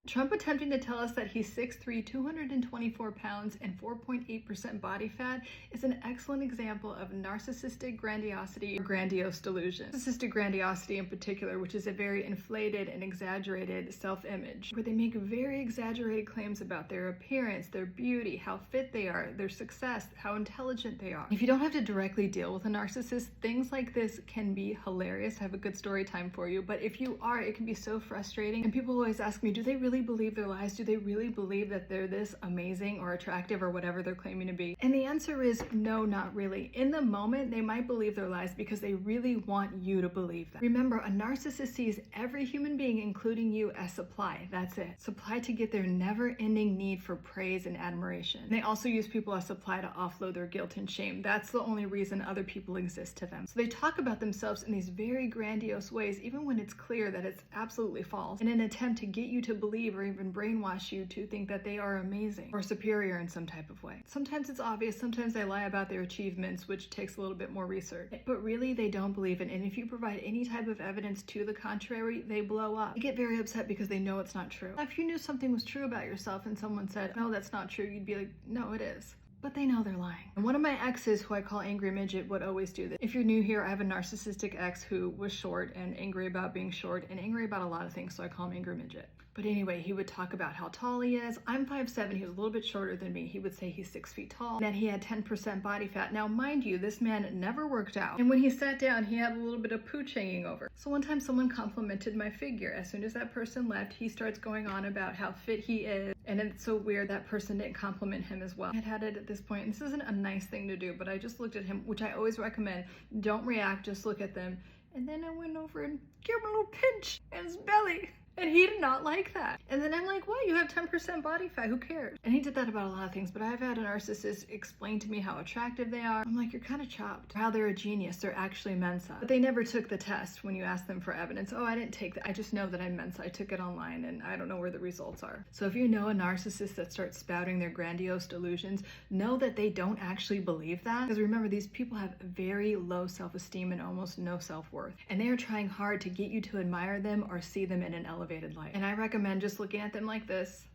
Trump attempting to tell us that he's 6'3", 224 pounds, and 4.8% body fat is an excellent example of narcissistic grandiosity or grandiose delusion. Narcissistic grandiosity in particular, which is a very inflated and exaggerated self-image, where they make very exaggerated claims about their appearance, their beauty, how fit they are, their success, how intelligent they are. If you don't have to directly deal with a narcissist, things like this can be hilarious. I have a good story time for you, but if you are, it can be so frustrating. And people always ask me, do they really believe their lies? Do they really believe that they're this amazing or attractive or whatever they're claiming to be? And the answer is no, not really. In the moment, they might believe their lies because they really want you to believe them. Remember, a narcissist sees every human being, including you, as supply. That's it. Supply to get their never-ending need for praise and admiration. And they also use people as supply to offload their guilt and shame. That's the only reason other people exist to them. So they talk about themselves in these very grandiose ways, even when it's clear that it's absolutely false, in an attempt to get you to believe or even brainwash you to think that they are amazing or superior in some type of way. Sometimes it's obvious, sometimes they lie about their achievements, which takes a little bit more research. But really, they don't believe it. And if you provide any type of evidence to the contrary, they blow up. They get very upset because they know it's not true. Now, if you knew something was true about yourself and someone said, no, that's not true, you'd be like, no, it is. But they know they're lying. And one of my exes, who I call Angry Midget, would always do this. If you're new here, I have a narcissistic ex who was short and angry about being short and angry about a lot of things, so I call him Angry Midget. But anyway, he would talk about how tall he is. I'm 5'7", he was a little bit shorter than me. He would say he's 6 feet tall, and that he had 10% body fat. Now, mind you, this man never worked out. And when he sat down, he had a little bit of pooch hanging over. So one time someone complimented my figure. As soon as that person left, he starts going on about how fit he is. And it's so weird that person didn't compliment him as well. I had it at this point, and this isn't a nice thing to do, but I just looked at him, which I always recommend. Don't react, just look at them. And then I went over and gave him a little pinch in his belly. And he did not like that. And then I'm like, what? You have 10% body fat, who cares? And he did that about a lot of things, but I've had a narcissist explain to me how attractive they are. I'm like, you're kind of chopped. How they're a genius, they're actually Mensa. But they never took the test when you ask them for evidence. Oh, I didn't take that. I just know that I'm Mensa. I took it online and I don't know where the results are. So if you know a narcissist that starts spouting their grandiose delusions, know that they don't actually believe that. Because remember, these people have very low self-esteem and almost no self-worth. And they are trying hard to get you to admire them or see them in an elevated light. And I recommend just looking at them like this,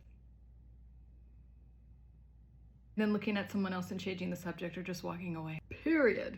then looking at someone else and changing the subject or just walking away. Period.